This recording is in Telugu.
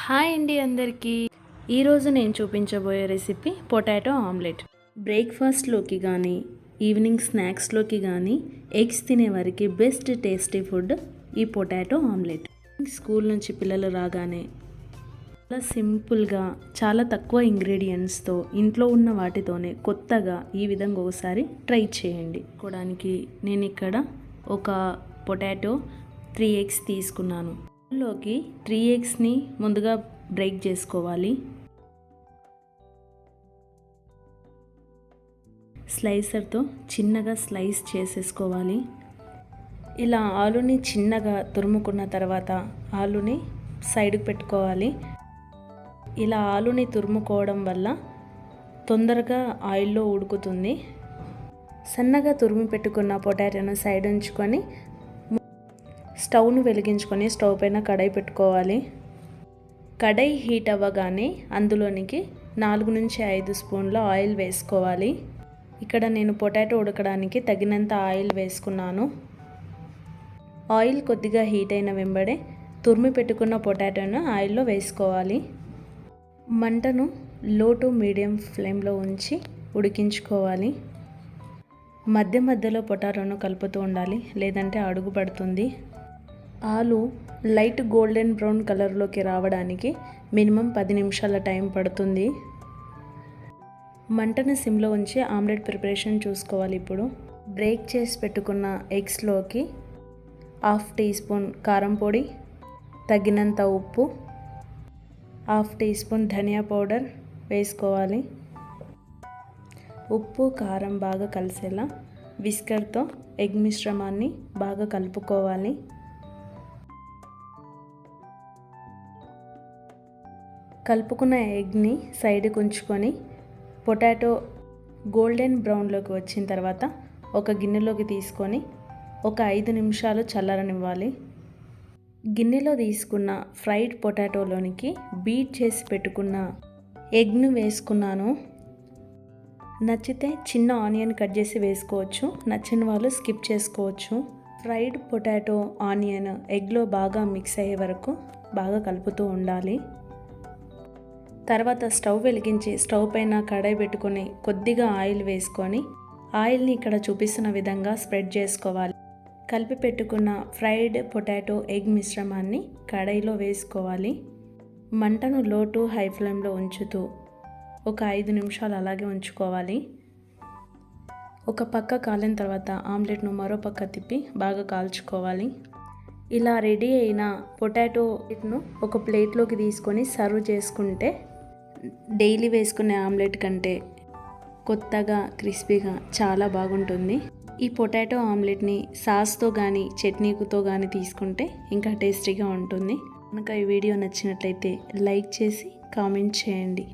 హాయ్ అండి అందరికీ. ఈరోజు నేను చూపించబోయే రెసిపీ పొటాటో ఆమ్లెట్. బ్రేక్ఫాస్ట్లోకి కానీ ఈవినింగ్ స్నాక్స్లోకి కానీ ఎగ్స్ తినేవారికి బెస్ట్ టేస్టీ ఫుడ్ ఈ పొటాటో ఆమ్లెట్. స్కూల్ నుంచి పిల్లలు రాగానే చాలా సింపుల్గా చాలా తక్కువ ఇంగ్రీడియంట్స్తో ఇంట్లో ఉన్న వాటితోనే కొత్తగా ఈ విధంగా ఒకసారి ట్రై చేయండి. కోవడానికి నేను ఇక్కడ ఒక పొటాటో 3 ఎగ్స్ తీసుకున్నాను. లోకి 3 ఎగ్స్ని ముందుగా బ్రేక్ చేసుకోవాలి. స్లైసర్తో చిన్నగా స్లైస్ చేసేసుకోవాలి. ఇలా ఆలుని చిన్నగా తురుముకున్న తర్వాత ఆలుని సైడ్కి పెట్టుకోవాలి. ఇలా ఆలుని తురుముకోవడం వల్ల తొందరగా ఆయిల్లో ఉడుకుతుంది. సన్నగా తురుము పెట్టుకున్న పొటాటోను సైడ్ ఉంచుకొని స్టవ్ను వెలిగించుకొని స్టవ్ పైన కడాయి పెట్టుకోవాలి. కడాయి హీట్ అవ్వగానే అందులోనికి 4 నుంచి 5 స్పూన్ల ఆయిల్ వేసుకోవాలి. ఇక్కడ నేను పొటాటో ఉడకడానికి తగినంత ఆయిల్ వేసుకున్నాను. ఆయిల్ కొద్దిగా హీట్ అయిన వెంబడే తురిమి పెట్టుకున్న పొటాటోను ఆయిల్లో వేసుకోవాలి. మంటను లో టు మీడియం ఫ్లేమ్లో ఉంచి ఉడికించుకోవాలి. మధ్య మధ్యలో పొటాటోను కలుపుతూ ఉండాలి, లేదంటే అడుగు పడుతుంది. ఆలు లైట్ గోల్డెన్ బ్రౌన్ కలర్లోకి రావడానికి మినిమం 10 నిమిషాల టైం పడుతుంది. మంటను సిమ్లో ఉంచి ఆమ్లెట్ ప్రిపరేషన్ చూసుకోవాలి. ఇప్పుడు బ్రేక్ చేసి పెట్టుకున్న ఎగ్స్లోకి 1/2 టీ స్పూన్ కారం పొడి, తగినంత ఉప్పు, 1/2 టీ స్పూన్ ధనియా పౌడర్ వేసుకోవాలి. ఉప్పు కారం బాగా కలిసేలా విస్కర్తో ఎగ్ మిశ్రమాన్ని బాగా కలుపుకోవాలి. కలుపుకున్న ఎగ్ని సైడ్కి ఉంచుకొని పొటాటో గోల్డెన్ బ్రౌన్లోకి వచ్చిన తర్వాత ఒక గిన్నెలోకి తీసుకొని ఒక 5 నిమిషాలు చల్లరనివ్వాలి. గిన్నెలో తీసుకున్న ఫ్రైడ్ పొటాటోలోనికి బీట్ చేసి పెట్టుకున్న ఎగ్ను వేసుకున్నాను. నచ్చితే చిన్న ఆనియన్ కట్ చేసి వేసుకోవచ్చు, నచ్చిన వాళ్ళు స్కిప్ చేసుకోవచ్చు. ఫ్రైడ్ పొటాటో ఆనియన్ ఎగ్లో బాగా మిక్స్ అయ్యే వరకు బాగా కలుపుతూ ఉండాలి. తర్వాత స్టవ్ వెలిగించి స్టవ్ పైన కడాయి పెట్టుకొని కొద్దిగా ఆయిల్ వేసుకొని ఆయిల్ని ఇక్కడ చూపిస్తున్న విధంగా స్ప్రెడ్ చేసుకోవాలి. కలిపి పెట్టుకున్న ఫ్రైడ్ పొటాటో ఎగ్ మిశ్రమాన్ని కడాయిలో వేసుకోవాలి. మంటను లో టు హై ఫ్లేమ్లో ఉంచుతూ ఒక 5 నిమిషాలు అలాగే ఉంచుకోవాలి. ఒక పక్క కాలిన తర్వాత ఆమ్లెట్ను మరో పక్క తిప్పి బాగా కాల్చుకోవాలి. ఇలా రెడీ అయిన పొటాటోను ఒక ప్లేట్లోకి తీసుకొని సర్వ్ చేసుకుంటే డైలీ వేసుకునే ఆమ్లెట్ కంటే కొత్తగా క్రిస్పీగా చాలా బాగుంటుంది. ఈ పొటాటో ఆమ్లెట్ని సాస్తో కానీ చట్నీతో కానీ తీసుకుంటే ఇంకా టేస్టీగా ఉంటుంది. కనుక ఈ వీడియో నచ్చినట్లయితే లైక్ చేసి కామెంట్ చేయండి.